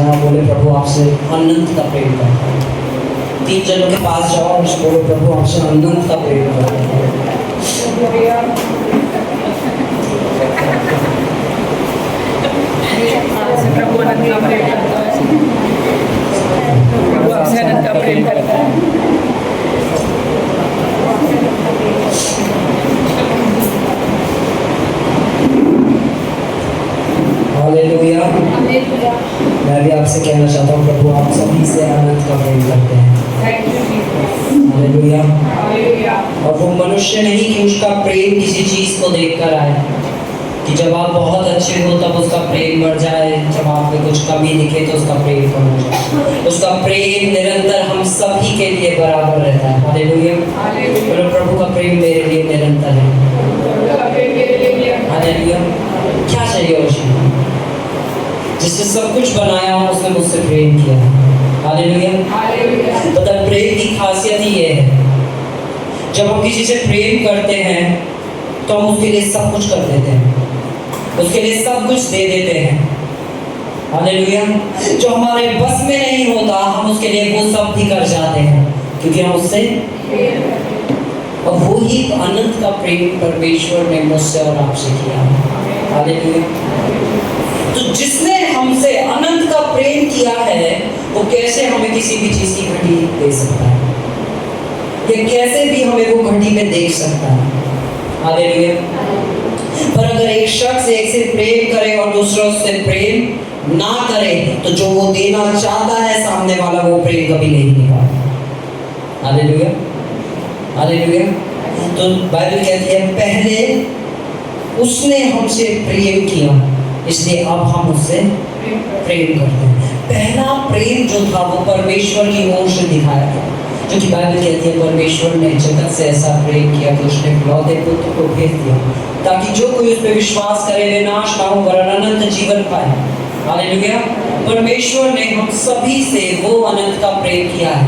जाना, बोले प्रभु आपसे अनंत का प्रेम करता हूँ। 3 जनों के पास जाओ और बोलो प्रभु आपसे अनंत का प्रेम करता हूँ। प्रभु अनंत का प्रेम करता है। प्रभु आपसे अनंत का प्रेम करता है। हालेलुया। मैं भी आपसे कहना चाहता हूँ प्रभु आप सभी से अनंत का प्रेम करते हैं। हालेलुया। और वो मनुष्य नहीं कि उसका प्रेम किसी चीज को देखकर आए, कि जब आप बहुत अच्छे हो तब उसका प्रेम बढ़ जाए, जब आप में कुछ कमी दिखे तो उसका प्रेम कम हो जाए। उसका प्रेम निरंतर हम सभी के लिए बराबर रहता है। हालेलुया। और प्रभु का प्रेम मेरे लिए निरंतर है। हालेलुया। क्या चाहिए उसे? जिसने सब कुछ बनाया उसने मुझसे प्रेम किया। हालेलुया। पता प्रेम की खासियत ही ये है, जब हम किसी से प्रेम करते हैं तो हम उसके लिए सब कुछ कर देते हैं, उसके लिए सब कुछ दे देते हैं। हालेलुया। जो हमारे बस में नहीं होता हम उसके लिए वो सब भी कर जाते हैं, क्योंकि हम उससे, और वो ही अनंत का प्रेम परमेश्वर ने मुझसे और आपसे किया। हालेलुया। तो जिसने हमसे अनंत का प्रेम किया है वो कैसे हमें किसी भी चीज की घटी दे सकता है, या कैसे भी हमें वो घटी में देख सकता है। हालेलुया। पर अगर एक शख्स एक से प्रेम करे और दूसरा उससे प्रेम ना करे तो जो वो देना चाहता है सामने वाला वो प्रेम कभी नहीं दे पाता। हालेलुया। हालेलुया। तो बाइबल कहती है पहले उसने हमसे प्रेम किया इसलिए अब हम उससे प्रेम करते हैं। पहला प्रेम जो था वो परमेश्वर की ओर से दिखाया गया, जो कि बाइबल कहती है परमेश्वर ने जगत से ऐसा प्रेम किया कि उसने इकलौते पुत्र को भेज दिया ताकि जो कोई उस पर विश्वास करे वे नाश ना हो वरन अनंत जीवन पाए। हालेलुया। परमेश्वर ने हम सभी से वो अनंत का प्रेम किया है,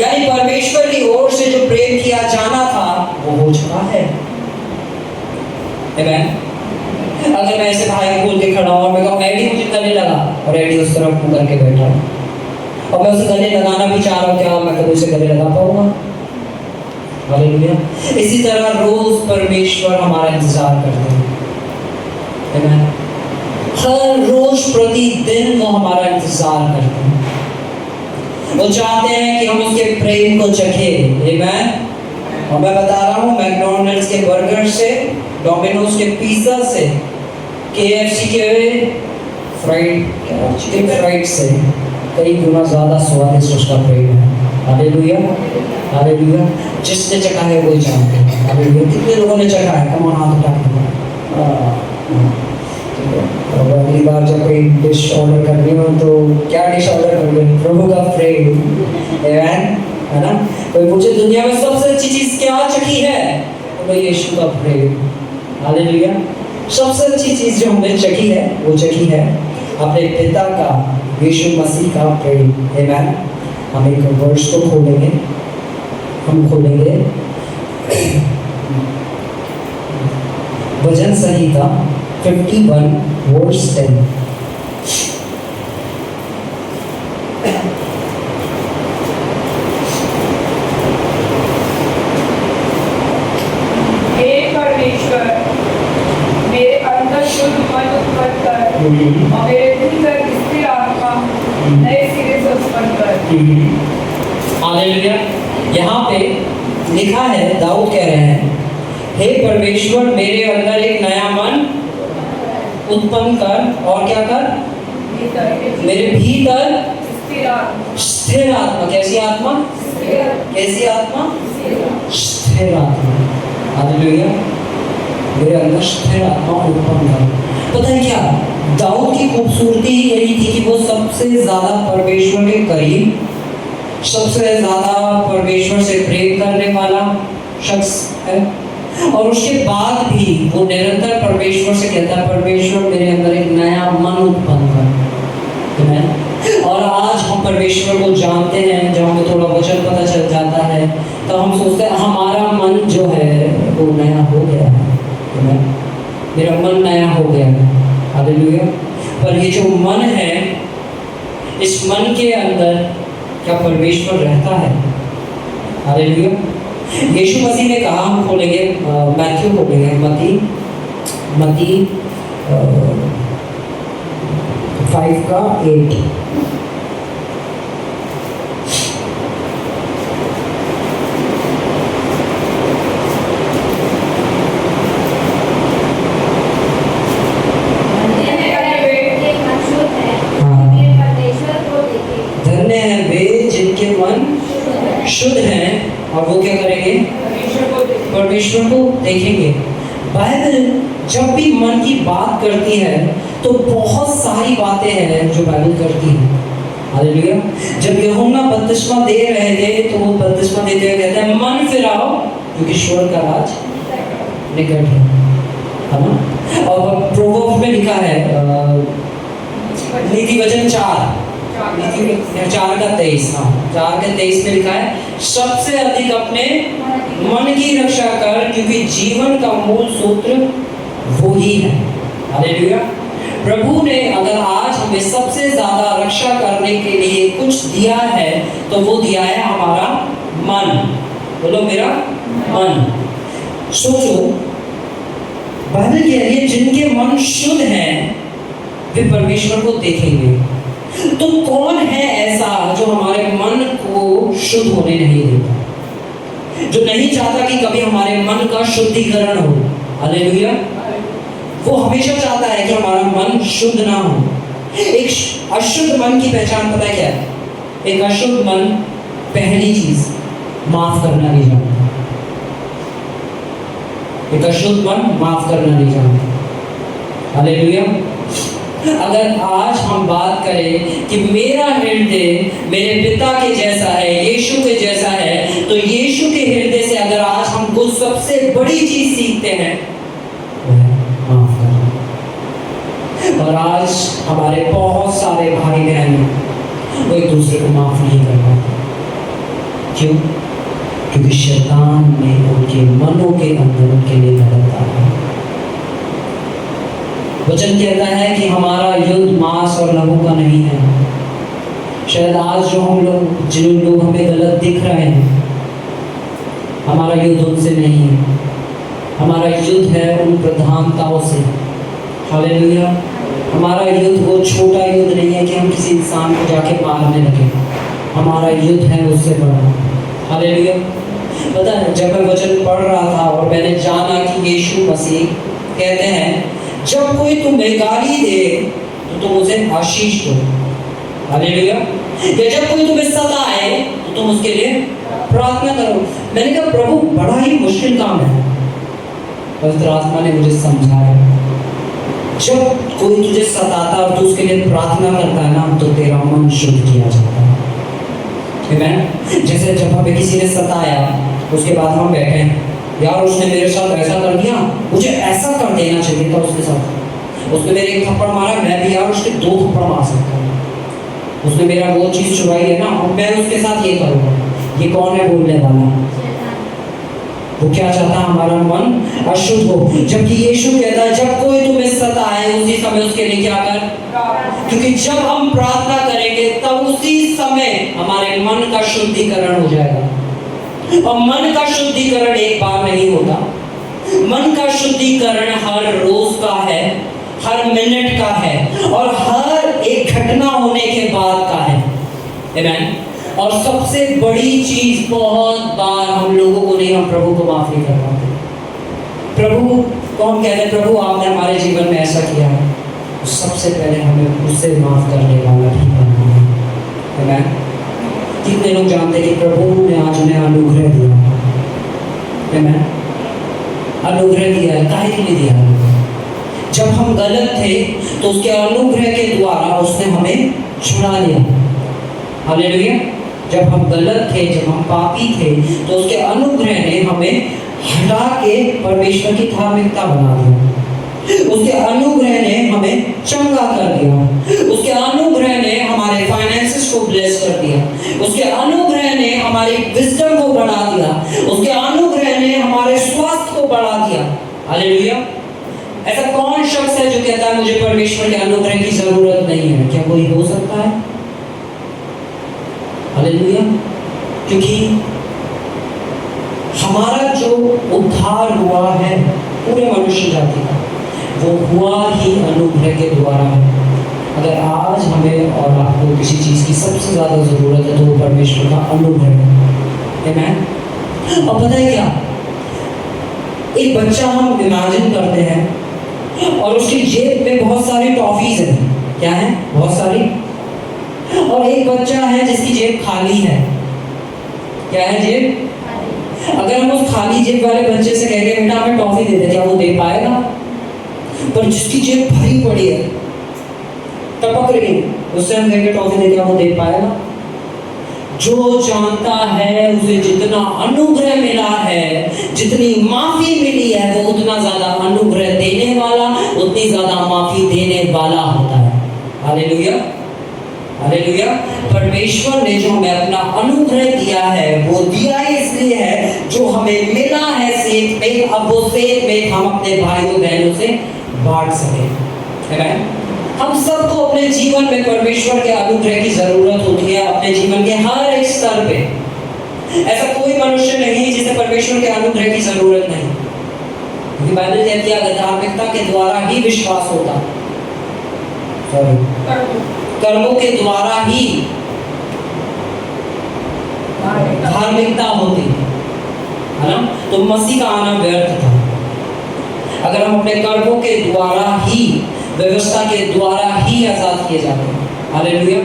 यानी परमेश्वर की ओर से जो प्रेम किया जाना था वो हो चुका है। आमीन। अगर मैं ऐसे भाई बोल के खड़ा हूँ और मैं कहूँ एडी मुझे गले लगा, और एडी उस तरफ मुंह करके बैठा है और मैं उसे गले लगाना भी चाह रहा हूँ, क्या मैं कभी उसे गले लगा पाऊंगा? हालेलुया। इसी तरह रोज परमेश्वर हमारा इंतजार करते हैं। आमीन। हर रोज प्रतिदिन वो हमारा इंतजार करते हैं, वो चाहते हैं कि हम उसके प्रेम को चखे। आमीन। और मैं बता रहा हूँ मैकडॉनल्ड्स के बर्गर से, डोमिनोज के पिज्जा से, KFC के फ्राइड चिकन फ्राइड से कई गुना ज़्यादा स्वादिष्ट उसका प्रेम है। हालेलुया। हालेलुया। जिसने चखा है वही जानते हैं। हालेलुया। कितने लोगों ने चखा है? कम ऑन हाथ उठा के। अगली बार जब कोई डिश ऑर्डर करनी हो तो क्या डिश ऑर्डर करोगे? प्रभु का प्रेम। आमीन। है ना? कोई पूछे दुनिया में सबसे अच्छी चीज क्या चखी है? तो भाई यीशु का प्रेम। हालेलुया। सबसे अच्छी चीज जो हमने चखी है वो चखी है अपने पिता का, यीशु मसीह का प्रेम। आमीन। हम एक वर्ष को खोलेंगे, हम खोलेंगे भजन संहिता 51 वर्स 10। और मेरे भीतर स्थिर आत्मा नए सिरे से उत्पन्न कर। हालेलुया। यहाँ पे लिखा है, दाऊद कह रहे हैं, हे परमेश्वर मेरे अंदर एक नया मन उत्पन्न कर, और क्या कर? मेरे भीतर स्थिर आत्मा। कैसी आत्मा? कैसी आत्मा? स्थिर आत्मा। हालेलुया। मेरे अंदर स्थिर आत्मा उत्पन्न कर। पता है क्या, दाऊद की खूबसूरती यही थी कि वो सबसे ज्यादा परमेश्वर के करीब, सबसे ज्यादा परमेश्वर से प्रेम करने वाला शख्स है, और उसके बाद भी वो निरंतर परमेश्वर से कहता है परमेश्वर मेरे अंदर एक नया मन उत्पन्न कर। और आज हम परमेश्वर को जानते हैं, जब हमें थोड़ा वचन पता चल जाता है तो हम सोचते हैं हमारा मन जो है वो नया हो गया है, मेरा मन नया हो गया है। हालेलुया। पर ये जो मन है इस मन के अंदर क्या परमेश्वर रहता है? हालेलुया। यीशु मसीह ने कहा, हम खोलेंगे मैथ्यू खोलेंगे, मती 5:8। धन्य है वे जिनके मन शुद्ध हैं और वो क्या करेंगे? परमेश्वर को देखेंगे। बाइबल जब भी मन की बात करती है तो बहुत सारी बातें हैं जो बाइबल करती है। हालेलुया। जब यूहन्ना बपतिस्मा दे रहे थे तो वो बपतिस्मा देते हुए कहते हैं, मन फिराओ क्योंकि स्वर्ग का राज निकट है ना। और प्रोवर्ब्स में लिखा है नीति वचन 4:23, 4:23 में लिखा है, सबसे अधिक अपने मन की रक्षा कर क्योंकि जीवन का मूल सूत्र वो ही है। हालेलुया। प्रभु ने अगर आज हमें सबसे ज्यादा रक्षा करने के लिए कुछ दिया है तो वो दिया है हमारा मन। बोलो मेरा मन। सोचो, बाइबल कह रही है जिनके मन शुद्ध हैं वे परमेश्वर को देखेंगे। तो कौन है ऐसा जो हमारे मन को शुद्ध होने नहीं देता, जो नहीं चाहता कि कभी हमारे मन का शुद्धिकरण हो? हालेलुया। वो हमेशा चाहता है कि हमारा मन शुद्ध ना हो। एक अशुद्ध मन की पहचान पता है क्या है? एक अशुद्ध मन पहली चीज माफ करना नहीं जानता। एक अशुद्ध मन माफ करना नहीं जानता। हालेलुया। अगर आज हम बात करें कि मेरा हृदय मेरे पिता के जैसा है, यीशु के जैसा है, तो यीशु के हृदय से अगर आज हम कुछ सबसे बड़ी चीज सीखते हैं माफ करना। और आज हमारे बहुत सारे भाई बहन वो एक दूसरे को माफ नहीं कर पाते। क्यों? क्योंकि शैतान ने उनके मनों के अंदर उनके लिए गलत डाला। वचन कहता है कि हमारा युद्ध मांस और लहू का नहीं है। शायद आज जिन लोग हमें गलत दिख रहे हैं, हमारा युद्ध उनसे नहीं है। हमारा युद्ध है उन प्रधानताओं से। हालेलुया। हमारा युद्ध वो छोटा युद्ध नहीं है कि हम किसी इंसान को जाके मारने लगे। हमारा युद्ध है उससे बड़ा। हालेलुया। पता है, जब मैं वचन पढ़ रहा था और मैंने जाना कि यीशु मसीह कहते हैं जब कोई तुम्हें गाली दे तो तुम उसे आशीष दो। हालेलुया। या जब कोई तुम्हें सताए तो तुम उसके लिए प्रार्थना करो। मैंने कहा प्रभु बड़ा ही मुश्किल काम है। पवित्र आत्मा ने मुझे समझाया, जब कोई तुझे सताता और तू उसके लिए प्रार्थना करता है ना तो तेरा मन शुद्ध किया जाता है। आमीन। जैसे जब हमें किसी ने सताया उसके बाद हम बैठे हैं, यार उसने मेरे साथ ऐसा कर दिया, मुझे ऐसा कर देना चाहिए था उसके साथ। उसने मेरे एक थप्पड़ मारा, मैं भी यार उसके 2 थप्पड़ मार सकता हूँ। उसने मेरा वो चीज़ चुराई है ना, और मैं उसके साथ ये करूँगा। ये कौन है बोलने वाला? वो क्या चाहता है? हमारा मन अशुद्ध हो। जबकि यीशु कहता है जब कोई तुम्हें सताए उसी समय उसके लिए क्या कर, क्योंकि जब हम प्रार्थना करेंगे तब उसी समय हमारे मन का शुद्धिकरण हो जाएगा। और मन का शुद्धिकरण एक बार नहीं होता। मन का शुद्धिकरण हर रोज का है, हर मिनट का है और हर एक घटना होने के बाद का है। आमीन। और सबसे बड़ी चीज, बहुत बार हम लोगों को नहीं, हम प्रभु को माफ नहीं कर पाते। प्रभु को हम कहते हैं प्रभु आपने हमारे जीवन में ऐसा किया है, तो सबसे पहले हमें उससे माफ करने वाला ही बनना है। आमीन। कितने लोग जानते हैं कि प्रभु ने आज उन्हें अनुग्रह दिया? आमीन। अनुग्रह दिया है, काहे के लिए दिया है? जब हम गलत थे तो उसके अनुग्रह के द्वारा उसने हमें छुड़ा लिया। हालेलुया। जब हम गलत थे, जब हम पापी थे, तो उसके अनुग्रह ने हमें हटा के परमेश्वर की धार्मिकता बना दिया। उसके अनुग्रह ने हमें चंगा कर दिया। उसके अनुग्रह ने हमारे फाइनेंसेस को ब्लेस कर दिया। उसके अनुग्रह ने हमारी विजडम को बढ़ा दिया। उसके अनुग्रह ने हमारे स्वास्थ्य को बढ़ा दिया। हालेलुया। ऐसा कौन शख्स है जो कहता है मुझे परमेश्वर के अनुग्रह की जरूरत नहीं है? क्या कोई हो सकता है? हालेलुया। क्योंकि हमारा जो उद्धार हुआ है पूरे मनुष्य जाति का, वो हुआ ही अनुग्रह के द्वारा है। अगर आज हमें और आपको किसी चीज़ की सबसे ज़्यादा ज़रूरत है तो वो परमेश्वर का अनुग्रह है। आमीन। और पता है क्या, एक बच्चा हम इमेजिन करते हैं और उसकी जेब में बहुत सारी टॉफीज हैं। क्या है? बहुत सारी। और एक बच्चा है जिसकी जेब खाली है। क्या है? जेब। अगर हम उस खाली जेब वाले बच्चे से कहेंगे बेटा हमें टॉफी दे दे, क्या वो दे पाएगा? पर जिसकी जेब भरी पड़ी है, टपक रही है, उससे हम कहेंगे टॉफी दे, क्या वो दे पाएगा? जो जानता है उसे जितना अनुग्रह मिला है, जितनी माफी मिली है, वो उतना ज्यादा अनुग्रह देने वाला, उतनी ज्यादा माफी देने वाला होता है। Hallelujah, hallelujah. परमेश्वर ने जो हमें अपना अनुग्रह दिया है, वो दिया इसलिए है जो हमें मिला है सेठ में, अब वो सेठ में हम अपने भाइयों बहनों से बांट सके। हम सबको अपने जीवन में परमेश्वर के अनुग्रह की जरूरत होती है, अपने जीवन के हर एक स्तर पे। ऐसा कोई मनुष्य नहीं जिसे परमेश्वर के अनुग्रह की जरूरत नहीं, क्योंकि बाइबल कहती है अगर धार्मिकता के द्वारा ही विश्वास होता, कर्मों के द्वारा ही धार्मिकता होती है ना, तो मसीह का आना व्यर्थ था। अगर हम अपने कर्मों के द्वारा ही, व्यवस्था के द्वारा ही आजाद किए जाते हैं। हालेलुया।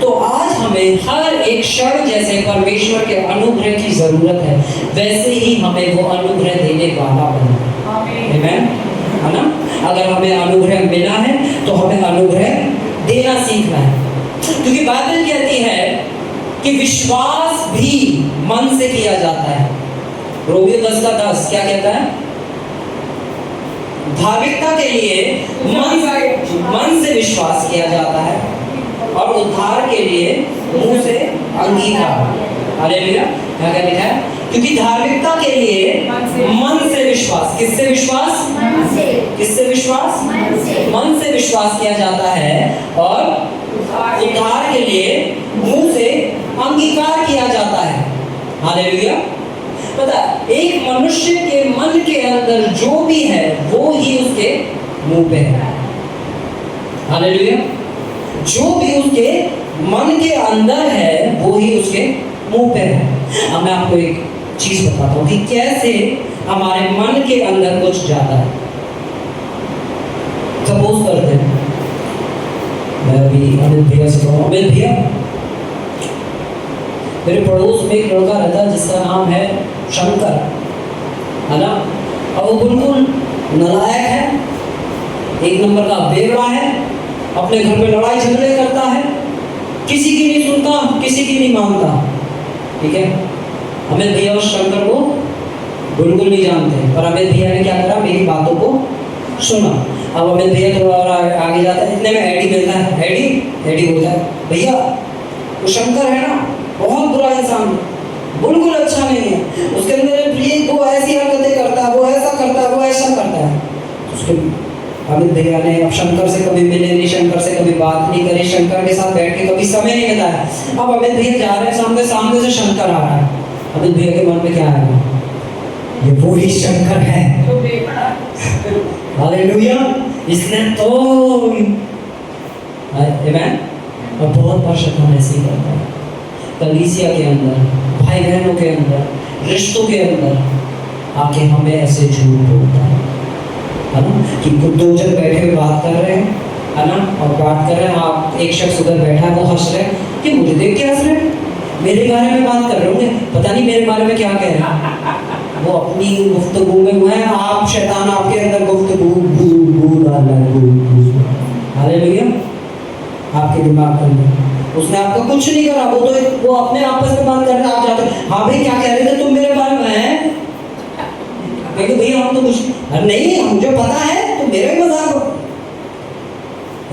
तो आज हमें हर एक क्षण जैसे परमेश्वर के अनुग्रह की जरूरत है, वैसे ही हमें वो अनुग्रह देने वाला बने। आमीन, है ना। अगर हमें अनुग्रह मिला है तो हमें अनुग्रह देना सीखना है, क्योंकि बाइबल कहती है कि विश्वास भी मन से किया जाता है। रोमियो 10:10 क्या कहता है? धार्मिकता के लिए मन से विश्वास किया जाता है और उद्धार के लिए मुंह से अंगीकार। हालेलुया। क्या लिखा है? क्योंकि धार्मिकता के लिए मन से विश्वास, किससे विश्वास? किससे विश्वास? मन से विश्वास किया जाता है और उद्धार के लिए मुंह से अंगीकार किया जाता है। हालेलुया। पता, एक मनुष्य के मन के अंदर जो भी है वो ही उसके मुंह पे है। हालेलुया। जो भी उसके मन के अंदर है वो ही उसके मुंह पे है। अब मैं आपको एक चीज बताता हूँ कि कैसे हमारे मन के अंदर कुछ जाता है। सपोज करते हैं, मैं अभी अमित भैया से कहूँ, अमित भैया मेरे पड़ोस में एक लड़का रहता है जिसका नाम है शंकर, है ना। और वो बिल्कुल नालायक है, एक नंबर का बेवड़ा है, अपने घर पे लड़ाई झगड़े करता है, किसी की नहीं सुनता, किसी की नहीं मानता। ठीक है। अमित भैया उस शंकर को बिल्कुल नहीं जानते, पर अमित भैया ने क्या करा, मेरी बातों को सुना। अब अमित भैया थोड़ा और आगे जाता है, इतने में एडी मिलता है। एडी बोलता है भैया वो शंकर है ना, बहुत बुरा इंसान, बिल्कुल अच्छा नहीं है, उसके अंदर वो ऐसी हरकतें करता है, वो ऐसा करता है, वो ऐसा करता है। उसके अमित भैया ने अब शंकर से कभी मिले नहीं, शंकर से कभी बात नहीं करी, शंकर के साथ बैठ के कभी समय नहीं बिताया। अब अमित भैया जा रहे हैं, सामने से शंकर आ रहा है। अमित भैया के मन में क्या आएगा? ये वो ही शंकर है। हालेलुया। इसने तो आमीन। और बहुत बार शैतान ऐसे ही करता है, कलीसिया के अंदर, भाई बहनों के अंदर, रिश्तों के अंदर आके हमें ऐसे झूठ बोलता है ना, कि दो जन बैठे हुए बात कर रहे हैं, है ना, और बात कर रहे हैं, आप एक शख्स उधर बैठा है, वो हंस रहे हैं कि मुझे देख के हंस रहे हैं, मेरे बारे में बात कर रहे होंगे, पता नहीं मेरे बारे में क्या कह रहे हैं। वो अपनी गुफ्तगू में हुए हैं, आप शैतान आपके अंदर गुफ्तगू डाल रहा है। हालेलुया। आपके दिमाग के अंदर उसने आपका कुछ नहीं करा, वो अपने आपस में बात कर रहे हैं, आप जाते हैं, हाँ भाई क्या कह रहे थे तुम मेरे बारे में? है भैया हम तो कुछ नहीं, मुझे पता है तुम मेरे मजाक करो।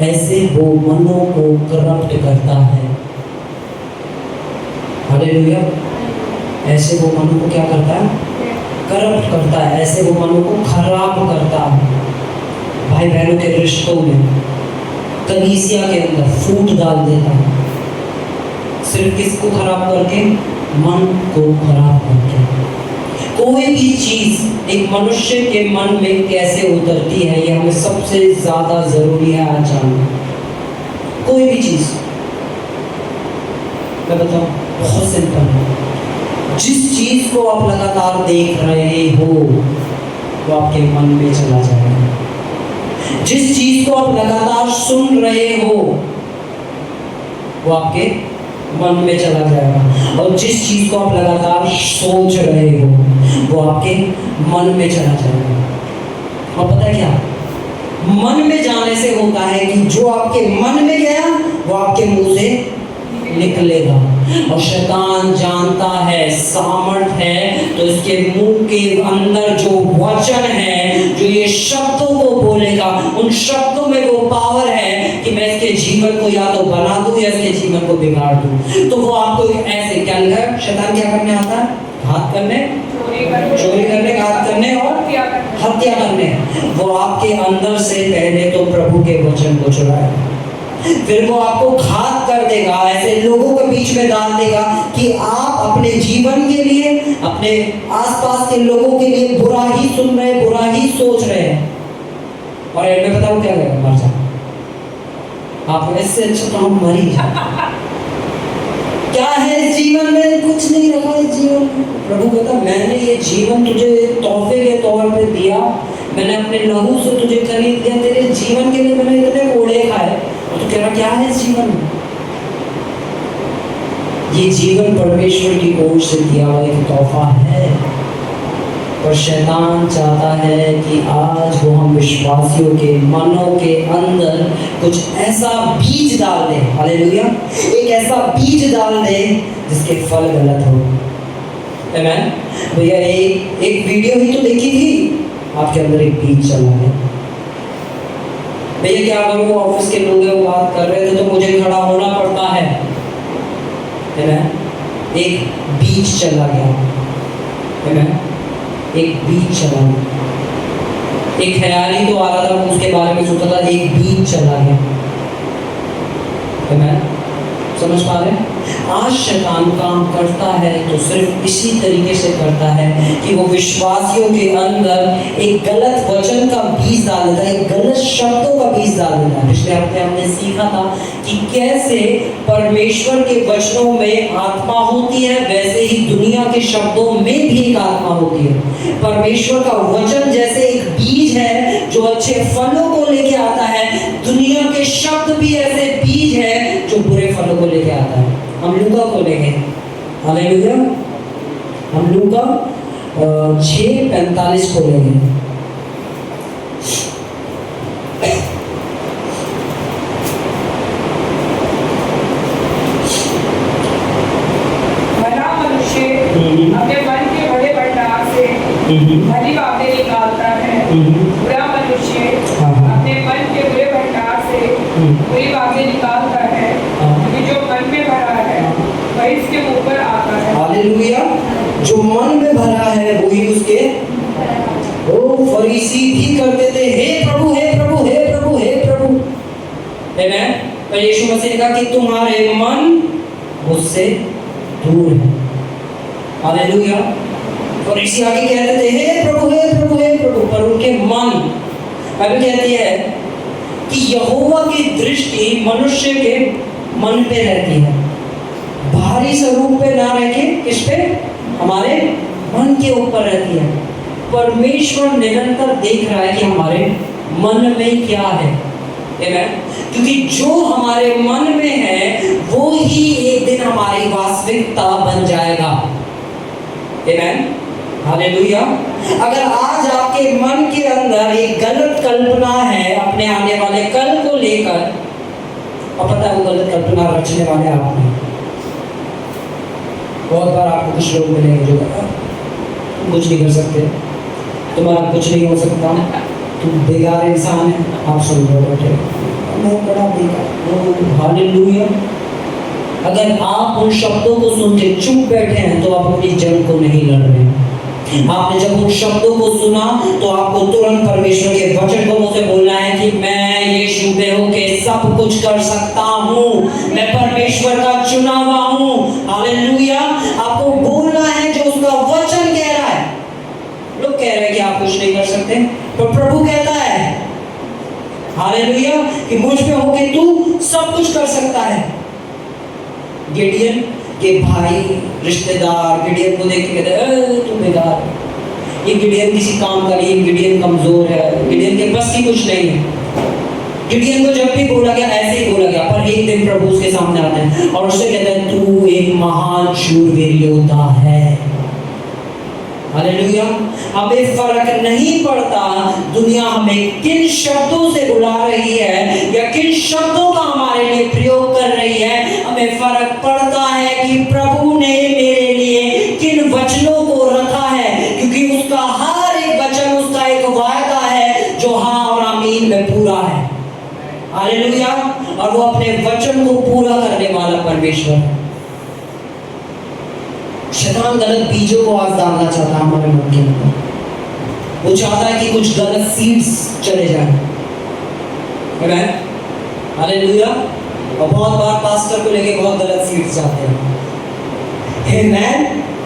ऐसे वो मनों को करप्ट करता है। हालेलुया। ऐसे वो मनों को क्या करता है? करप्ट करता है। ऐसे वो मनों को खराब करता है। भाई बहनों के रिश्तों में, कलीसिया के अंदर फूट डाल देता है, सिर्फ किसको खराब करके? मन को खराब करके। कोई भी चीज एक मनुष्य के मन में कैसे उतरती है, ये हमें सबसे ज्यादा जरूरी है आज जानना। कोई भी चीज मैं बताऊं, बहुत सिंपल है। जिस चीज को आप लगातार देख रहे हो वो आपके मन में चला जाएगा। जिस चीज को आप लगातार सुन रहे हो वो आपके मन में चला जाएगा, और जिस चीज को आप लगातार सोच रहे हो वो आपके मन में चला जाएगा। और पता है क्या, मन में जाने से होता है कि जो आपके मन में गया वो आपके मुंह से निकलेगा। और शैतान जानता है, सामर्थ है, तो इसके मुंह के अंदर जो वचन है, जो ये शब्दों को बोलेगा, उन शब्दों में वो पावर है कि मैं इसके जीवन को या तो बना दूं या इसके जीवन को बिगाड़ दूं। तो वो आपको ऐसे क्या लिखा है, शैतान क्या करने आता है? घात करने, चोरी करने, घात करने और हत्या करने। वो आपके अंदर से पहले तो प्रभु के वचन को चुराएगा, फिर वो आपको घात कर देगा, ऐसे लोगों के बीच में डाल देगा कि आप अपने जीवन के लिए, अपने आसपास के लोगों के लिए बुरा ही सुन रहे, बुरा ही सोच रहे हैं। और एंड में बताऊं क्या करेगा? मर जाओ। आप इससे अच्छा तो हम मर ही जाए। क्या है इस जीवन में? कुछ नहीं रखा इस जीवन में। प्रभु कहता, मैंने ये जीवन तुझे तोहफे के तौर पे दिया, मैंने अपने लहू से तुझे खरीद दिया, तेरे जीवन के लिए मैंने इतने कोड़े खाए, और तू कह रहा क्या है इस जीवन में? ये जीवन परमेश्वर की ओर से दिया हुआ एक तोहफा है, और शैतान चाहता है कि आज वो हम विश्वासियों के मनों के अंदर कुछ ऐसा बीज डाल दे, हालेलुया, एक ऐसा बीज डाल दे जिसके फल गलत हो। आमीन। भैया एक वीडियो ही तो देखी थी, आपके अंदर एक बीज चला गया। भैया क्या करूँ, वो ऑफिस के लोग बात कर रहे थे तो मुझे खड़ा होना पड़ता है ना। एक बीज चला गया है ना, एक बीज चला गया। एक ख्याल ही तो आ रहा था, उसके बारे में सोचा था, एक बीज चला गया है ना। समझ पा रहे हैं? आज शैतान काम करता है तो सिर्फ इसी तरीके से करता है कि वो विश्वासियों के अंदर एक गलत वचन का बीज डाल देता है, एक गलत शब्दों का बीज डाल देता है। पिछले हफ्ते हमने सीखा था कि कैसे परमेश्वर के वचनों में आत्मा होती है, वैसे ही दुनिया के शब्दों में भी एक आत्मा होती है। परमेश्वर का वचन जैसे एक बीज है जो अच्छे फलों को लेके आता है, दुनिया के शब्द भी ऐसे बीज है जो बुरे फलों को लेके आता है। हम लूका को लेंगे, हालेलुया, हम लूका 6:45 को लेंगे। भला मनुष्य अपने मन के बड़े भंडार से भली बातें निकालता है, बुरा मनुष्य अपने मन के बुरे भंडार से बुरी बातें निकालता है, क्योंकि जो मन में भरा है वही इसके मुंह पर आता है। हालेलुया, जो मन में भरा है वही उसके। वो फरीसी भी करते थे, हे प्रभु, हे प्रभु, हे प्रभु, हे प्रभु। आमीन। पर यीशु मसीह ने कहा कि तुम्हारे मन मुझसे दूर है। हालेलुया। फरीसी आगे कहते थे, हे प्रभु, हे प्रभु, हे प्रभु, पर उनके मन, बाइबल कहती है कि यहोवा की दृष्टि मनुष्य के मन पे रहती है, बाहरी स्वरूप पे ना रह के किस पे? हमारे मन के ऊपर रहती है। परमेश्वर निरंतर देख रहा है कि हमारे मन में क्या है। आमीन। क्योंकि जो हमारे मन में है वो ही एक दिन हमारी वास्तविकता बन जाएगा। आमीन। हालेलुया। अगर आज आपके मन के अंदर एक गलत कल्पना है अपने आने वाले कल को लेकर, और पता है वो गलत कल्पना रचने वाले आप हैं। बहुत बार आपको कुछ लोग मिलेंगे जो तुम कुछ नहीं कर सकते, तुम्हारा कुछ नहीं हो सकता, तुम बेकार इंसान है। आप सुन रहे हो, मैं बड़ा बेकार। हालेलुया। अगर आप उन शब्दों को सुन के चुप बैठे हैं तो आप अपनी जंग को नहीं लड़ रहे हैं। आपने जब उन शब्दों को सुना तो आपको तुरंत परमेश्वर के वचन को मुझे बोलना है कि मैं यीशु में होके सब कुछ कर सकता हूँ, मैं परमेश्वर का चुना हुआ हूँ। हालेलुया। आपको बोलना है जो उसका वचन कह रहा है। लोग कह रहे हैं कि आप कुछ नहीं कर सकते, पर प्रभु कहता है हालेलुया कि मुझ में होके तू सब कुछ कर सकता है। गिडियन के भाई रिश्तेदार गिडियन को देख के कहते हैं तू बेकार, ये गिडियन किसी काम का नहीं, गिडियन कमजोर है, गिडियन के बस की कुछ नहीं है। गिडियन को जब भी बोला गया ऐसे ही बोला गया, पर एक दिन प्रभु उसके सामने आते हैं और उससे कहते हैं तू एक महान शूरवीर योद्धा है। हालेलुया। हमें फर्क नहीं पड़ता दुनिया हमें किन शब्दों से बुला रही है या किन शब्दों का हमारे लिए प्रयोग कर रही है, हमें फर्क पड़ता है कि प्रभु ने मेरे लिए किन वचनों को रखा है, क्योंकि उसका हर एक वचन उसका एक वायदा है जो हाँ और आमीन में पूरा है। हालेलुया। और वो अपने वचन को पूरा करने वाला परमेश्वर है। शैतान गलत बीजों को आज डालना चाहता है हमारे मन के अंदर। वो चाहता है कि कुछ गलत सीड्स चले जाएं। आमीन। हालेलुया। और बहुत बार पास्टर को लेके बहुत गलत सीड्स जाते हैं। आमीन।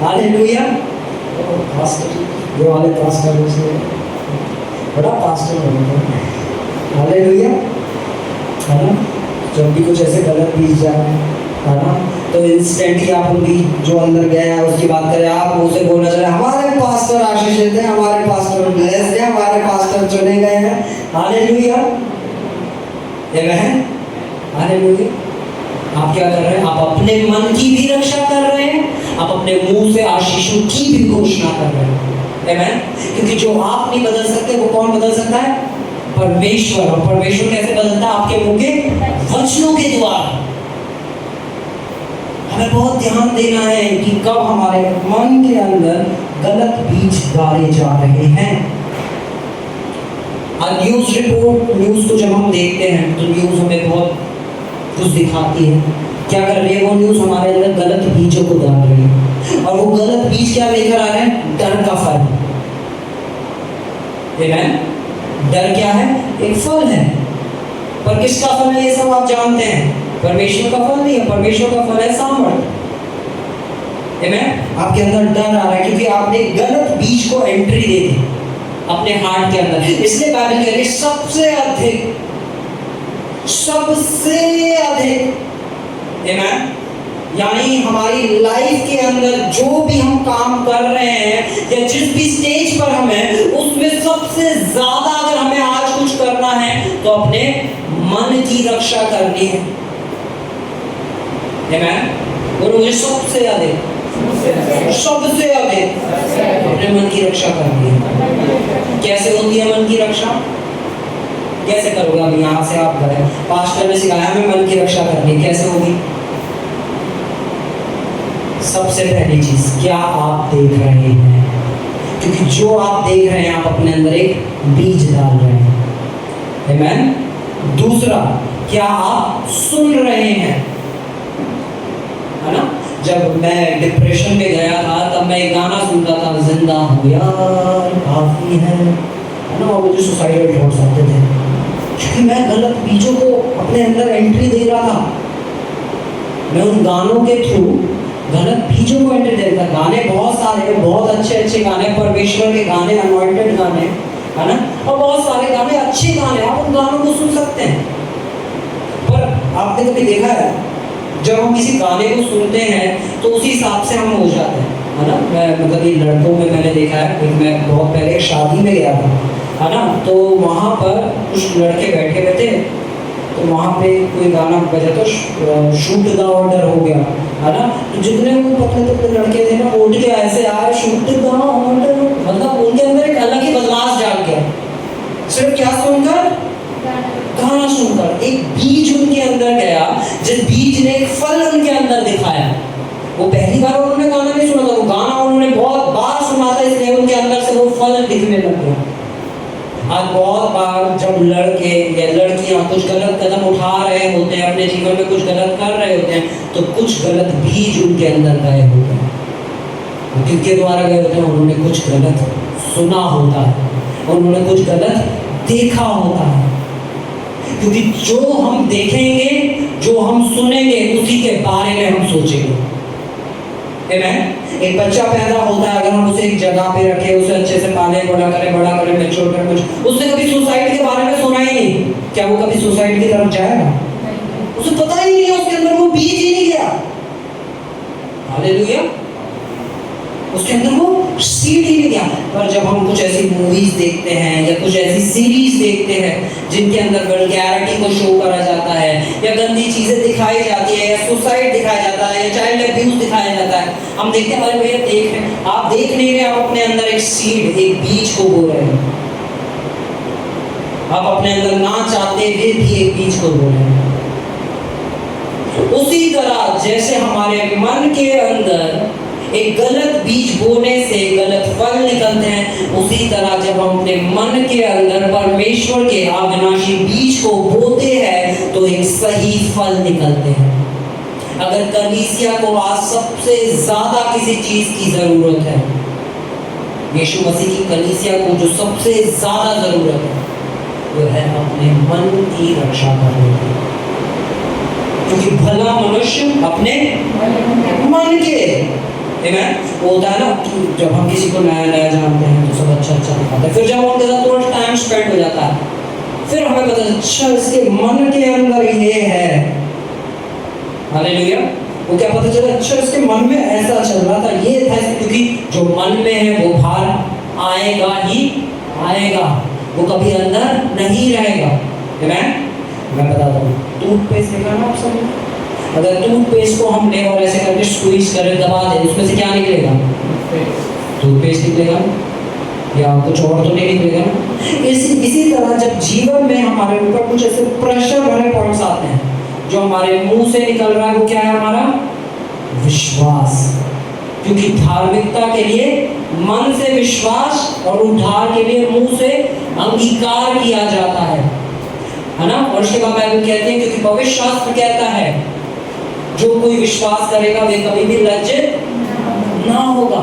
हालेलुया। पास्टर ये वाले पास्टर से बड़ा पास्टर बनता है। हालेलुया। है ना। जब भी कुछ ऐसे गलत बीज जाए है ना, तो इंस्टेंटली आप उनकी जो अंदर गया है उसकी बात करें, आप उसे बोलना चाहिए हमारे पास्टर आशीषित हैं, हमारे पास्टर ब्लेस्ड हैं, हमारे पास्टर चुने गए हैं। हालेलुया। आमीन। हालेलुया। आप क्या कर रहे हैं? आप अपने मन की भी रक्षा कर रहे हैं, आप अपने मुंह से आशीषों की भी घोषणा कर रहे हैं। आमीन। क्योंकि जो आप नहीं बदल सकते वो कौन बदल सकता है? परमेश्वर। और परमेश्वर कैसे बदलता है? आपके मुंह के वचनों के द्वारा। हमें बहुत ध्यान देना है कि कब हमारे मन के अंदर गलत बीज डाले जा रहे हैं। और न्यूज़ को जब हम देखते हैं तो न्यूज़ हमें बहुत कुछ दिखाती है। क्या कर रही है वो न्यूज़? हमारे अंदर गलत बीजों को डाल रही है। और वो गलत बीज क्या लेकर आ रहे हैं? डर का फल। आमीन। डर क्या है? एक फल है। पर किसका फल है ये सब आप जानते हैं? परमेश्वर का फल नहीं है। परमेश्वर का फल है सामर्थ। आमीन। आपके अंदर डर आ रहा है क्योंकि आपने गलत बीज को एंट्री दे दी अपने हार्ट के अंदर। इसलिए बाइबल कह रही है सबसे अधिक आमीन, यानी हमारी लाइफ के अंदर जो भी हम काम कर रहे हैं या जिस भी स्टेज पर हम हैं उसमें सबसे ज्यादा अगर हमें आज कुछ करना है तो अपने मन की रक्षा करनी है। आमीन। बोलो मुझे सबसे अधिक अपने मन की रक्षा करनी है। कैसे होती है मन की रक्षा? कैसे करोगे? अब यहाँ से आप गए, पास्टर ने सिखाया हमें मन की रक्षा करनी, कैसे होगी? सबसे पहली चीज, क्या आप देख रहे हैं? क्योंकि जो आप देख रहे हैं आप अपने अंदर एक बीज डाल रहे हैं। आमीन। दूसरा, क्या आप सुन रहे हैं? है ना। जब मैं डिप्रेशन में गया था तब मैं एक गाना सुनता था, जिंदा हो यार काफी है ना। और मुझे सुसाइडल थॉट्स आते थे क्योंकि मैं गलत बीजों को अपने अंदर एंट्री दे रहा था। मैं उन गानों के थ्रू गलत बीजों को एंट्री दे रहा था। गाने बहुत सारे, बहुत अच्छे गाने, परमेश्वर के गाने, अनॉइंटेड गाने, है ना। और बहुत सारे गाने, अच्छे गाने, आप उन गानों को सुन सकते हैं। पर आपने कभी देखा है जब हम किसी गाने को सुनते हैं तो उसी हिसाब से हम हो जाते हैं, है ना। मैं मतलब ये लड़कों में मैंने देखा है, मैं बहुत पहले एक शादी में गया था, है ना। तो वहाँ पर कुछ लड़के बैठे हुए थे, तो वहाँ पे कोई गाना बजा तो शूट द ऑर्डर हो गया, है ना। तो जितने वो पतले लड़के थे ना, उठ के ऐसे आए शूट द ऑर्डर, मतलब उनके अंदर एक अलग ही बदमाश जाग गया। सिर्फ क्या सुनकर? गाना सुनकर। एक बीज उनके अंदर गया, जिस बीज ने एक फल उनके अंदर दिखाया। वो पहली बार उन्होंने गाना नहीं सुना था, वो गाना उन्होंने बहुत बार सुना था, इसलिए उनके अंदर से वो फल दिखने लग गया। आज बहुत बार जब लड़के या लड़कियां कुछ गलत कदम उठा रहे होते हैं, अपने जीवन में कुछ गलत कर रहे होते हैं, तो कुछ गलत बीज उनके अंदर गए होते हैं। किनके द्वारा गए होते हैं? उन्होंने कुछ गलत सुना होता है, उन्होंने कुछ गलत देखा होता है। क्योंकि जो हम देखेंगे, जो हम सुनेंगे, उसी के बारे में हम सोचेंगे। आमेन। एक बच्चा पैदा होता है, अगर हम उसे एक जगह पे रखें, उसे अच्छे से पाले, बड़ा करें, मैच्योर करें, उसने कभी सुसाइड के बारे में सुना ही नहीं, क्या वो कभी सुसाइड की तरफ जाएगा? उसे पता ही नहीं है, उसके अंदर वो बीज ही नहीं गया। हालेलुया। उसके अंदर वो सीड ही नहीं गया। पर जब हम कुछ ऐसी मूवीज देखते हैं या कुछ ऐसी सीरीज देखते हैं जिनके अंदर वल्गैरिटी को शो करा जाता है, या गंदी चीजें दिखाई जाती है, या सुसाइड दिखाया जाता है, या चाइल्ड अब्यूज दिखाया जाता है, हम देखते हैं अरे भैया देख रहे हैं, आप देख नहीं रहे, आप अपने अंदर एक सीड, एक बीज को बो रहे हैं। आप अपने अंदर ना चाहते हुए भी एक बीज को बो रहे हैं। उसी तरह जैसे हमारे मन के अंदर एक गलत बीज बोने से गलत फल निकलते हैं, उसी तरह जब हम अपने मन के अंदर परमेश्वर के अविनाशी बीज को बोते हैं तो एक सही फल निकलते हैं। अगर कलीसिया को आज सबसे ज्यादा किसी चीज की जरूरत है, यीशु मसीह की कलीसिया को जो सबसे ज्यादा जरूरत है वो है अपने मन की रक्षा करने की। क्योंकि भला मनुष्य अपने मन के, वो होता है ना, जब हम किसी को नया जानते हैं तो सब अच्छा दिखाता है, फिर जब उनके साथ थोड़ा टाइम स्पेंड हो जाता है, फिर हमें पता चलता अच्छा इसके मन के अंदर ये है। हालेलुया। वो क्या पता चला? अच्छा इसके मन में ऐसा चल रहा था, ये था, क्योंकि जो मन में है वो बाहर आएगा ही आएगा, वो कभी अंदर नहीं रहेगा। मैं बताता हूँ, टूथपेस्ट देखा ना आप सब? अगर टूथपेस्ट को हम ले और ऐसे करके स्क्वीज करें, दबा दें, उसमें से क्या निकलेगा? टूथपेस्ट निकलेगा, या कुछ और तो नहीं निकलेगा। इसी तरह जब जीवन में हमारे ऊपर कुछ ऐसे प्रेशर भरे पॉइंट्स आते हैं, जो हमारे मुंह से निकल रहा है वो क्या है? हमारा विश्वास। क्योंकि धार्मिकता के लिए मन से विश्वास और उद्धार के लिए मुंह से अंगीकार किया जाता है ना? और उसके बाद बाइबल कहती है, क्योंकि पवित्र शास्त्र कहता है जो कोई विश्वास करेगा वे कभी भी लज्जित ना होगा।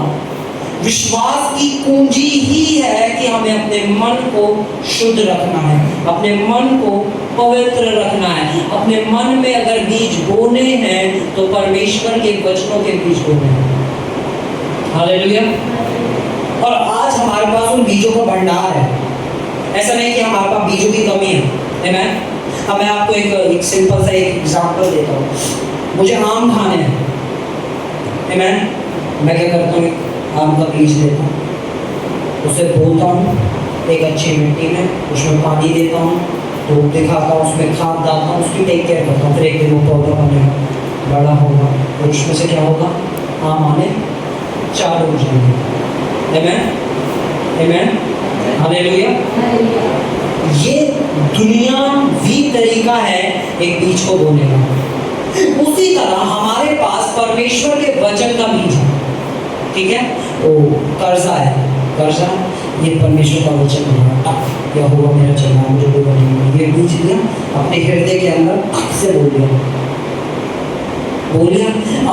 विश्वास की कुंजी ही है कि हमें अपने मन को शुद्ध रखना है, अपने मन को पवित्र रखना है। अपने मन में अगर बीज बोने हैं तो परमेश्वर के वचनों के बीज बोने हैं। हालेलुया। और आज हमारे पास उन बीजों का भंडार है। ऐसा नहीं कि हमारे पास बीजों की कमी है। अब मैं आपको एक सिंपल सा एक एग्जांपल देता हूँ। मुझे आम खाने हैं, मैं क्या करता हूँ? आम का बीज लेता हूँ, उसे बोता हूँ एक अच्छी मिट्टी में, उसमें पानी देता हूँ, धूप दिखाता हूँ, उसमें खाद डालता हूँ, उसकी टेक केयर करता हूँ। फिर एक दिन वो पौधा बनेगा, बड़ा होगा, और उसमें से क्या होगा? आम आने चालू हो जाएंगे। आमेन। हालेलुया। ये दुनियावी तरीका है एक बीज को बोने का। उसी तरह हमारे पास परमेश्वर के वचन का बीज है, ठीक है? वो कर्जा है, कर्जा ये परमेश्वर का वचन है। यहोवा मेरा चला, मुझे कोई नहीं, ये बीज लिया अपने हृदय के अंदर से बोल दिया।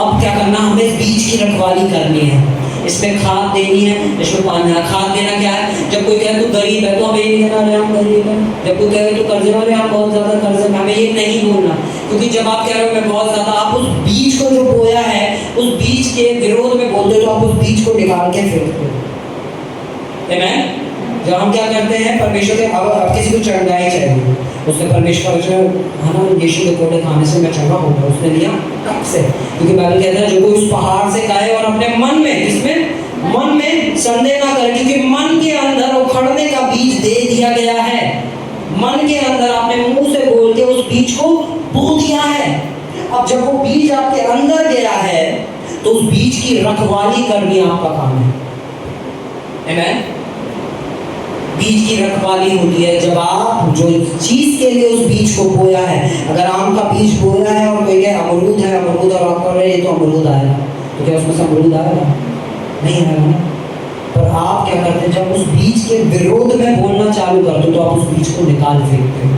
अब क्या करना? हमें इस बीज की रखवाली करनी है, इसमें खाद देनी है, इसमें पानी। खाद देना क्या है? जब कोई कहे तो गरीब है तो हमें ये कहना अरे हम गरीब हैं। जब कोई कहे तो कर्जे वाले हम बहुत ज़्यादा कर्जे में, हमें ये नहीं बोलना। क्योंकि जब आप कह रहे हो मैं बहुत ज़्यादा, आप उस बीज को जो बोया है उस बीज के विरोध में बोलते हो, तो आप उस बीज को निकाल के फेंकते हो। जब हम क्या करते हैं परमेश्वर के, अब किसी को चढ़ाई चाहिए, उसने परमेश्वर का है ना, यीशु के कोड़े खाने से मैं चंगा होगा, उसने लिया टक से। क्योंकि बाइबल कहता है जो कोई उस पहाड़ से कहे और अपने मन में, जिसमें मन में संदेह ना करे, क्योंकि मन के अंदर उखड़ने का बीज दे दिया गया है। मन के अंदर आपने मुंह से बोल के उस बीज को बो दिया है। अब जब वो बीज आपके अंदर गया है तो उस बीज की रखवाली करनी आपका काम है। आमेन। बीज की रखवाली होती है जब आप जो चीज के लिए उस बीज को बोया है, अगर आम का बीज बोया है और कोई अमरूद है, अमरूद और आप कर रहे हैं तो अमरूद आएगा, तो क्या उसमें से अमरूद आएगा? नहीं आएगा ना। पर आप क्या करते हैं? जब उस बीज के विरोध में बोलना चालू करते हो तो आप उस बीज को निकाल फेंकते हो।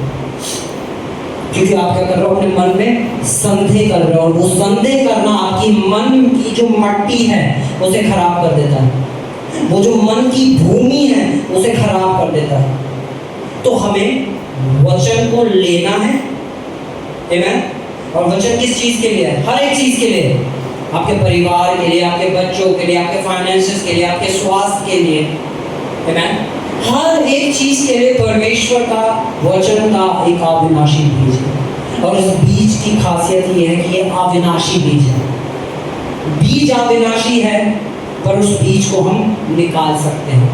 क्योंकि आप क्या कर रहे हो, अपने मन में संदेह कर रहे हो, और वो संदेह करना आपकी मन की जो मट्टी है उसे खराब कर देता है, वो जो मन की भूमि है उसे खराब कर देता है। तो हमें वचन को लेना है, आमेन। और वचन किस चीज के लिए है? हर एक चीज के लिए, आपके परिवार के लिए, आपके बच्चों के लिए, आपके फाइनेंसेस के लिए, आपके स्वास्थ्य के लिए, आमेन। हर एक चीज के लिए परमेश्वर का वचन का एक अविनाशी बीज है, और उस बीज की खासियत ये है कि ये अविनाशी बीज है। बीज अविनाशी है, पर उस बीज को हम निकाल सकते हैं।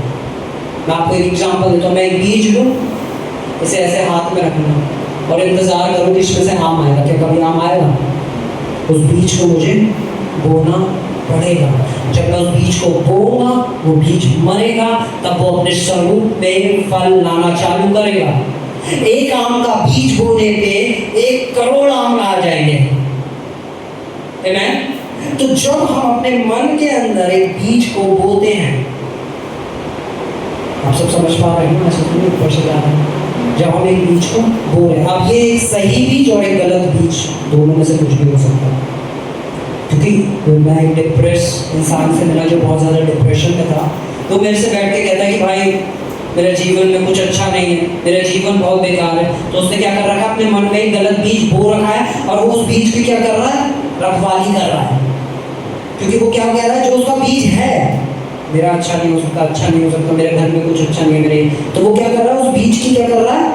मैं आपको एक एग्जांपल देता हूँ। मैं एक बीज लूँ, इसे ऐसे हाथ में रखना और इंतजार करूँ कि इसमें से आम आएगा। क्या कभी आम आएगा? उस बीज को मुझे बोना पड़ेगा। जब मैं उस बीज को बोऊंगा, वो बीज मरेगा, तब वो अपने स्वरूप में फल लाना चालू करेगा। एक आम का बीज बोने पे 1 करोड़ आम ला जाएंगे, आमेन। तो जब हम अपने मन के अंदर एक बीज को बोते हैं, आप सब समझ पा रहे हैं? ऐसा तो ऊपर से जा रहा है। जब हम एक बीज को बो रहे हैं, अब ये एक सही बीज और एक गलत बीज, दोनों में से कुछ भी हो सकता है। क्योंकि मैं एक डिप्रेस इंसान से मिला जो बहुत ज़्यादा डिप्रेशन में था, तो मेरे से बैठ के कहता है कि भाई मेरे जीवन में कुछ अच्छा नहीं है, मेरा जीवन बहुत बेकार है। तो उसने क्या कर रखा है, अपने मन में एक गलत बीज बो रखा है, और वो उस बीज की क्या कर रहा है, रखवाली कर रहा है। क्योंकि वो क्या कह रहा है, जो उसका बीज है, मेरा अच्छा नहीं हो सकता, अच्छा नहीं हो सकता, मेरे घर में कुछ अच्छा नहीं है मेरे, तो वो क्या कर रहा है, उस बीज की क्या कर रहा है,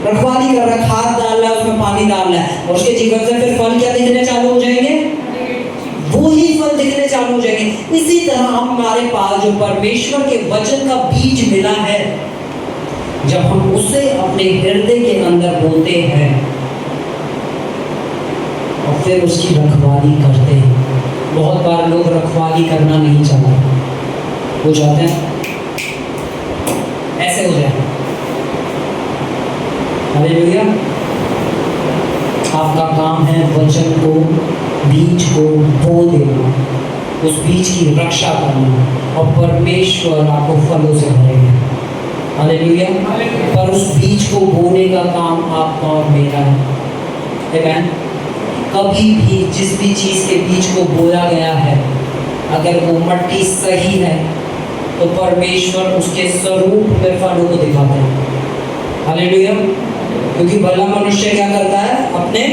रखवाली कर रहा है, खाद डाल रहा है, उसमें पानी डाल रहा है, और उसके जीवन से फिर फल क्या दिखने चालू हो जाएंगे, वो ही फल दिखने चालू हो जाएंगे। इसी तरह हमारे पास जो परमेश्वर के वचन का बीज मिला है, जब हम उसे अपने हृदय के अंदर बोते हैं और फिर उसकी रखवाली करते हैं। बहुत बार लोग रखवाली करना नहीं चाहते, हो जाते हैं ऐसे हो जाए। हालेलुया। आपका काम है वचन को, बीज को बो देना, उस बीज की रक्षा करना, और परमेश्वर आपको फलों से भरेंगे। हालेलुया। पर उस बीज को बोने का काम आपका और मेरा है, आमेन। कभी भी जिस भी चीज़ के बीज को बोया गया है, अगर वो मट्टी सही है, तो परमेश्वर उसके स्वरूप में फलों को दिखाते हैं। हालेलुया। क्योंकि भला मनुष्य क्या करता है, अपने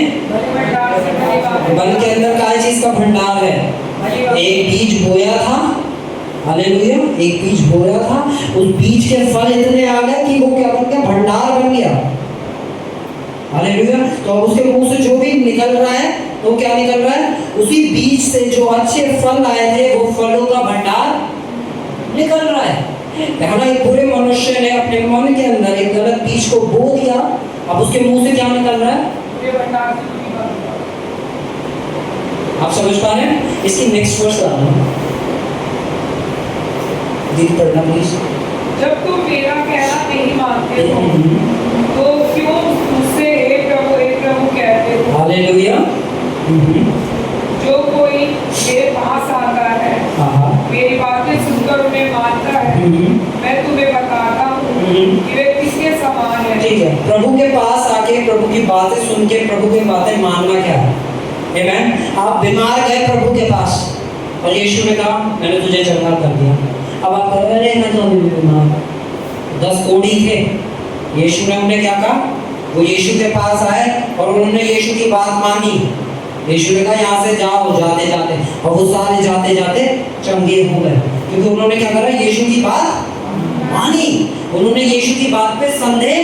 मन के अंदर क्या चीज का भंडार है। एक बीज बोया था, हालेलुया, एक बीज बोया था, उस बीज के फल इतने आ गए कि वो क्या बन गया, भंडार बन गया। हालेलुया। तो अब उसके मुंह से जो भी निकल रहा है, तो क्या निकल रहा है, उसी बीज से जो अच्छे फल आए थे, वो फलों का भंडार निकल रहा है। एक बुरे मनुष्य ने अपने मन के अंदर एक गलत बीज को बो दिया, अब उसके मुंह से क्या निकल रहा है, आप समझ पा रहे हैं? इसकी नेक्स्ट वर्स डालना, दीदी पढ़ना प्लीज। जब तुम मेरा कहना नहीं मानते हो, तो क्यों मुझसे हे प्रभु कहते हो? हालेलुया। जो कोई मेरे पास आता है, मेरी बातें सुनकर उन्हें मानता है, मैं तुम्हें बताता हूँ कि वे किसके समान है। ठीक है, प्रभु के पास आके प्रभु की बातें सुन के प्रभु की बातें मानना क्या है, आमेन। आप बीमार गए प्रभु के पास, और यीशु ने कहा मैंने तुझे चंगा कर दिया। अब आप कह रहे हैं मैं तो अभी बीमार, 10 कोढ़ी थे, यीशु ने उन्हें क्या कहा, वो यीशु के पास आए और उन्होंने यीशु की बात मानी। यीशु ने कहा यहाँ से जाओ, जाते जाते, और वो सारे जाते जाते चंगे हो गए, क्योंकि उन्होंने क्या करा, यीशु की बात मानी, उन्होंने यीशु की बात पे संदेह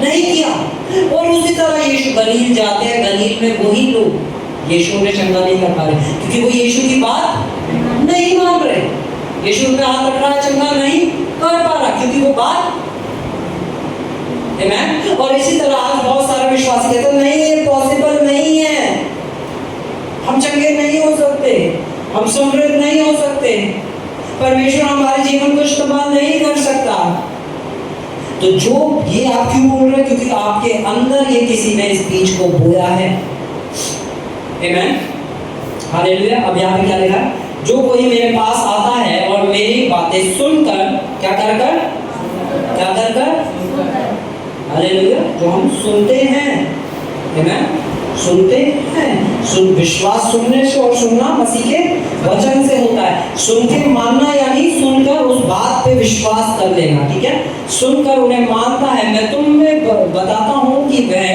नहीं किया। और उसी तरह यीशु गलील जाते हैं, गलील में वही लोग यीशु ने चंगा नहीं कर पा रहे, क्योंकि वो यीशु की बात नहीं मान रहे। यीशु पे हाथ रख रहा है, चंगा नहीं कर पा रहा, क्योंकि वो बात, आमेन। और इसी तरह आज बहुत सारे विश्वासी कहते हैं नहीं, ये पॉसिबल नहीं है, हम चंगे नहीं हो सकते, हम समृद्ध नहीं हो सकते, परमेश्वर हमारे जीवन को इस्तेमाल नहीं कर सकता। तो जो ये आप क्यों बोल रहे हैं, क्योंकि आपके अंदर ये किसी ने इस बीज को बोया है, आमेन। हालेलुया। अब यहाँ पे क्या लिखा है, जो कोई मेरे पास आता है और मेरी बातें सुनकर क्या कर कर, हालेलुया, जो हम सुनते हैं, आमेन। सुनते हैं, विश्वास सुनने से और सुनना मसीह के वचन से होता है। सुन के मानना यानी सुनकर उस बात पे विश्वास कर लेना, ठीक है। सुनकर उन्हें मानता है। मैं तुम्हें बताता हूँ कि वह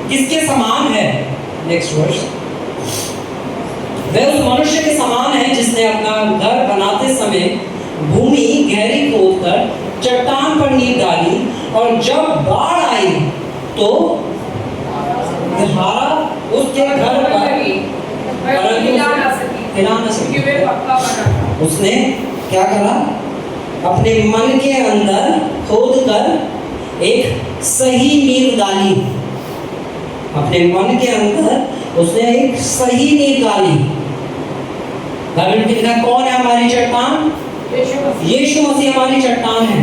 किसके समान है। नेक्स्ट वर्स, वह उस मनुष्य के समान है जिसने अपना घर बनाते समय भूमि गहरी खोदकर चट्टान पर नींव डाली, और जब बाढ़ आई तो धारा उसके घर पर हिला न सकी। उसने क्या करा? अपने मन के अंदर खोद कर एक सही नींव डाली। अपने मन के अंदर उसने एक सही नींव डाली। बाइबल में लिखा कौन है हमारी चट्टान? यीशु मसीह हमारी चट्टान है।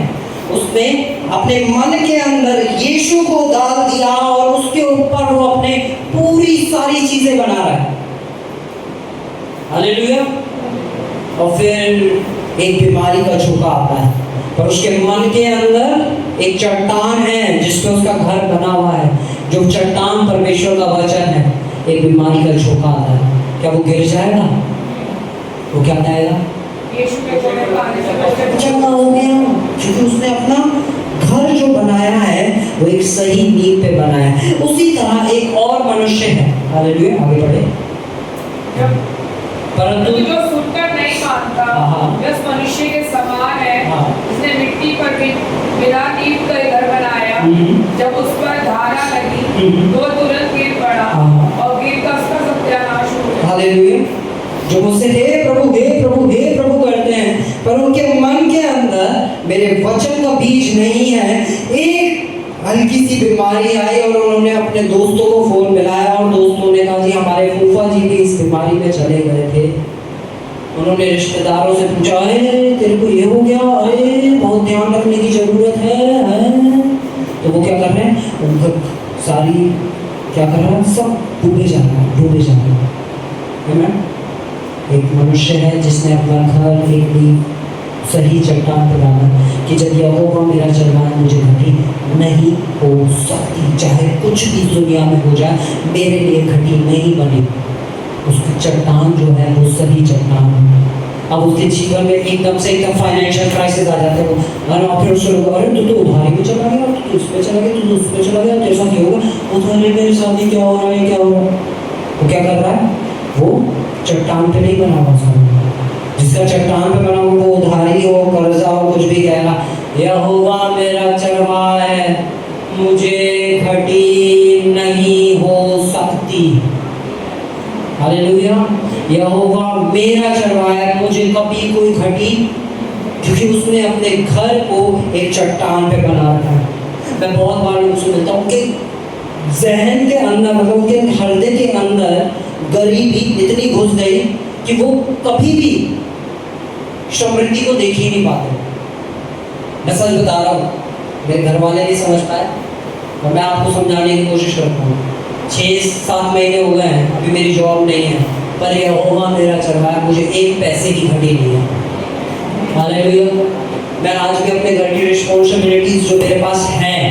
उसने अपने मन के अंदर यीशु को डाल दिया और उसके ऊपर वो अपने पूरी सारी चीजें बना रहा है। हालेलुया। और फिर एक बीमारी का झोंका आता है, पर उसके मन के अंदर एक चट्टान है जिसमें उसका घर बना हुआ है। जो चट्टान परमेश्वर का वचन है, एक बीमारी का झोंका आता है, क्या वो गिर जाएगा? वो क्या कहेगा? चंगा हो गया, क्योंकि उसने अपना घर जो बनाया है वो एक सही नींव पे बनाया है। उसी तरह एक और मनुष्य है। हालेलुया। आगे बढ़े। परंतु जो सुनकर नहीं मानता उस मनुष्य के समान है जिसने मिट्टी पर बिना नींव का घर बनाया। जब उस पर धारा लगी तो तुरंत गिर पड़ा और गिर कर उसका सत्यानाश हो गया। हालेलुया। जो मुझसे हे प्रभु हे प्रभु हे प्रभु करते हैं, पर उनके मन के अंदर मेरे वचन का बीज नहीं है। एक हल्की सी बीमारी आई और उन्होंने अपने दोस्तों को फोन मिलाया और दोस्तों ने कहा जी हमारे फूफा जी भी इस बीमारी में चले गए थे। उन्होंने रिश्तेदारों से पूछा, अरे तेरे को ये हो गया, अरे बहुत ध्यान रखने की जरूरत है। तो वो क्या कर रहे हैं? उनका सारी क्या कर रहा है? सब डूबे जा रहा है, डूबे जा रहा है। एक मनुष्य है जिसने अपना घर एक सही चट्टान पर डाला कि जब यहोवा मेरा चरवाहा है मुझे घटी नहीं हो सकती। चाहे कुछ भी दुनिया में हो जाए, मेरे लिए घटी नहीं बनी। उसकी चट्टान जो है वो सही चट्टान है। अब उसके जीवन में एकदम फाइनेंशियल क्राइसिस आ जाते हैं। और फिर उससे लोग, अरे तू तो उधारी में चला गया, तू उस पर चला गया, तू उस पर चला गया, तेरे साथ ये होगा, उधारी मेरे साथ ही क्या हो रहा है, क्या हो रहा है? वो क्या कर रहा है? वो चट्टान पे नहीं बना हुआ था। जिसका चट्टान पे बना हुआ वो उधारी हो, कर्जा हो, कुछ भी कहना, यहोवा मेरा चरवाहा है मुझे घटी नहीं हो सकती। हालेलुया। यहोवा मेरा चरवाहा है, मुझे कभी कोई घटी, क्योंकि उसने अपने घर को एक चट्टान पे बना रखा है। मैं बहुत बार उनसे मिलता हूँ कि जहन के अंदर, मतलब उनके हृदय के अंदर गरीबी इतनी घुस गई कि वो कभी भी समृद्धि को देख ही नहीं पाते। मैं सच बता रहा हूँ, मेरे घर वाले नहीं समझ पाए और मैं आपको समझाने की कोशिश करता हूँ। 6-7 महीने हो गए हैं, अभी मेरी जॉब नहीं है, पर यहोवा मेरा चरवाहा है, मुझे एक पैसे की घटी नहीं है। हालेलुया। मैं आज भी अपने घर की रिस्पॉन्सिबिलिटीज जो मेरे पास हैं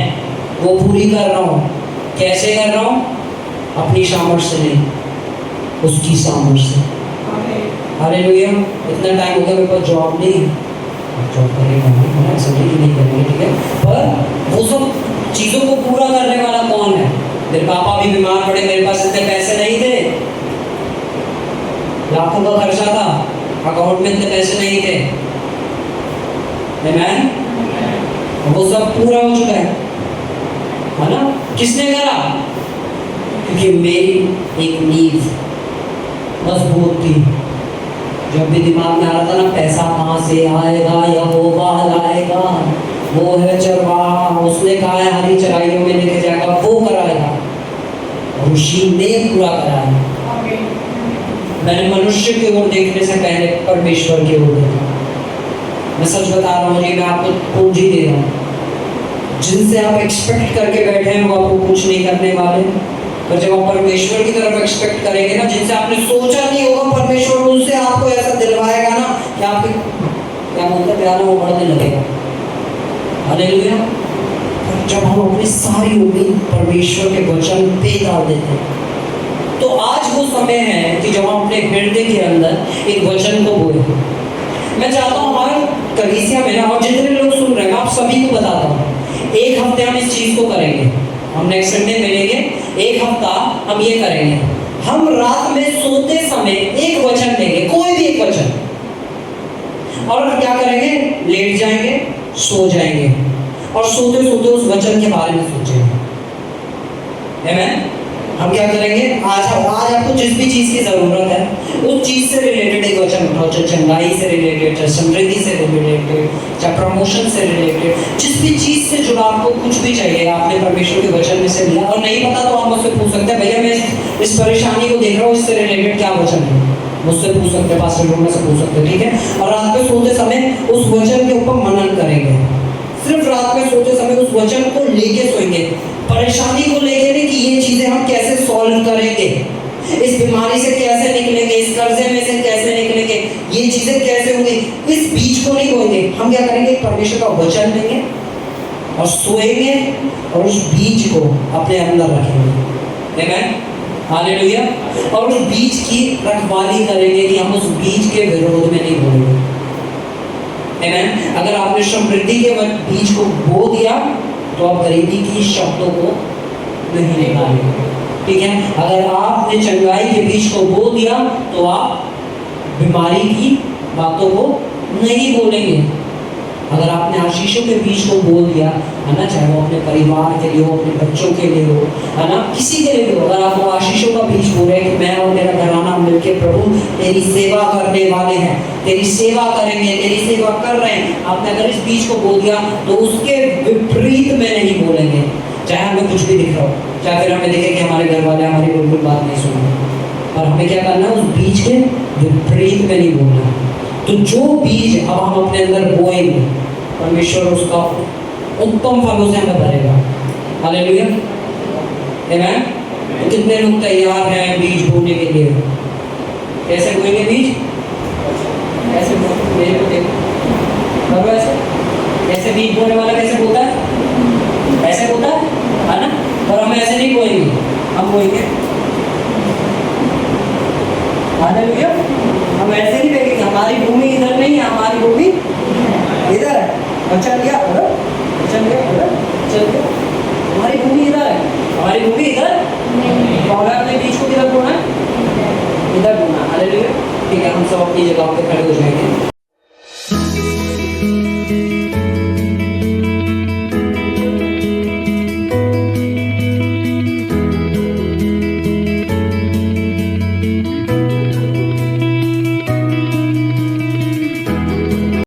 वो पूरी कर रहा हूँ। कैसे कर रहा हूँ? अपनी सामर्थ्य से नहीं, उसकी सामर्थ्य से। हालेलुया। इतना टाइम हो गया मेरे पास जॉब नहीं है, जॉब करेगा नहीं करेंगे, ठीक है, पर वो सब चीज़ों को पूरा करने वाला कौन है? मेरे पापा भी बीमार पड़े, मेरे पास इतने पैसे नहीं थे, लाखों का खर्चा था, अकाउंट में इतने पैसे नहीं थे। आमीन। वो सब पूरा हो चुका है ना? किसने करा? क्योंकि मेरी एक नींव मजबूत थी। जब भी दिमाग में आ रहा था ना, पैसा कहाँ से आएगा, यहोवा लाएगा, वो है चरवाहा, उसने कहा है हरी चराइयों में लेके जाएगा, वो कराएगा, और उसी ने पूरा कराया। मैंने मनुष्य की ओर देखने से पहले परमेश्वर की ओर देखा। मैं सच बता रहा हूँ, मैं आपको पूंजी दे रहा हूँ। जिनसे आप एक्सपेक्ट करके बैठे हैं वो आपको कुछ नहीं करने वाले, पर जब आप परमेश्वर की तरफ एक्सपेक्ट करेंगे ना, जिनसे आपने सोचा नहीं होगा, परमेश्वर उनसे आपको ऐसा दिलवाएगा ना कि आपके क्या बोलते हैं, प्यारा वो बढ़ने लगेगा। हालेलुया। जब हम अपनी सारी उम्मीद परमेश्वर के वचन पे डाल देते हैं। तो आज वो समय है कि जब हम अपने हृदय के अंदर एक वचन को बोले। मैं चाहता हूँ हमारे कलीसिया में ना, और जितने लोग सुन रहे हैं आप सभी को बताता हूँ, एक हफ्ते हम इस चीज़ को करेंगे। हम नेक्स्ट संडे मिलेंगे, एक हफ्ता हम ये करेंगे। हम रात में सोते समय एक वचन लेंगे, कोई भी एक वचन, और हम क्या करेंगे, लेट जाएंगे, सो जाएंगे, और सोते सोते उस वचन के बारे में सोचेंगे। आमीन। हम क्या करेंगे, आज आपको जिस भी चीज़ की ज़रूरत है उस चीज़ से रिलेटेड एक वचन उठाओ, चाहे चंगाई से रिलेटेड, चाहे समृद्धि से रिलेटेड, चाहे प्रमोशन से रिलेटेड, जिस भी चीज़ से जुड़ा आपको कुछ भी चाहिए, आपने परमेश्वर के वचन में से लिया। और नहीं पता तो आप मुझसे पूछ सकते हैं, भैया मैं इस परेशानी को देख रहा हूँ, इससे रिलेटेड क्या वचन है, मुझसे पूछ सकते हैं, पास्टर लोग में से पूछ सकते हैं, ठीक है। और रात में सोते समय उस वचन के ऊपर मनन करेंगे। सिर्फ रात में सोते समय उस वचन को लेके सोएंगे, परेशानी को लेके नहीं कि ये चीजें हम कैसे सॉल्व करेंगे, इस बीमारी से कैसे निकलेंगे, इस कर्जे में से कैसे निकलेंगे, ये चीजें कैसे होंगी, इस बीज को नहीं बोएंगे। हम क्या करेंगे, परमेश्वर का वचन लेंगे और सोएंगे और उस बीज को अपने अंदर रखेंगे। आमीन, हालेलुया। और उस बीज की रखवाली करेंगे कि हम उस बीज के विरोध में नहीं बोलेंगे। आमीन। अगर आपने समृद्धि के बीज को बो दिया तो आप गरीबी की शब्दों को नहीं निकालेंगे, ठीक है। अगर आपने चंगाई के बीज को बो दिया तो आप बीमारी की बातों को नहीं बोलेंगे। अगर आपने आशीषों के बीज को बोल दिया है ना, चाहे वो अपने परिवार के लिए हो, अपने बच्चों के लिए हो, है ना, किसी के लिए हो, अगर आप वो आशीषों का बीज बोल रहे हैं कि मैं और मेरा घराना मिलकर प्रभु तेरी सेवा करने वाले हैं, तेरी सेवा करेंगे, तेरी सेवा कर रहे हैं, आपने अगर इस बीज को बोल दिया तो उसके विपरीत में नहीं बोलेंगे, चाहे हमें कुछ भी दिख रहा हो, चाहे फिर हमें दिखे कि हमारे घर वाले हमारी बिल्कुल बात नहीं सुन रहे, और हमें क्या करना है, उस बीज के विपरीत में नहीं बोलना। तो जो बीज अब हम अपने अंदर बोएंगे, परमेश्वर उसका उत्तम फलों से हमें भरेगा। हालेलुया, आमीन। तो कितने लोग तैयार हैं बीज बोने के लिए? कैसे बोएंगे बीज? ऐसे मेरे को देखो, ऐसे बीज बोने वाला कैसे बोलता है? ऐसे बोलता है ना। और हम ऐसे नहीं बोएंगे, हम बोएंगे हालेलुया। हम ऐसे नहीं देखेंगे, हमारी भूमि इधर नहीं है, हमारी भूमि इधर है। चल गया, चल गया, चल गया, हमारी भूमि इधर है, हमारी भूमि इधर नहीं। और अपने बीज को किधर बोना है? इधर बोना। हालेलुया। ठीक है, हम सब अपनी जगह पे खड़े हो जाएंगे।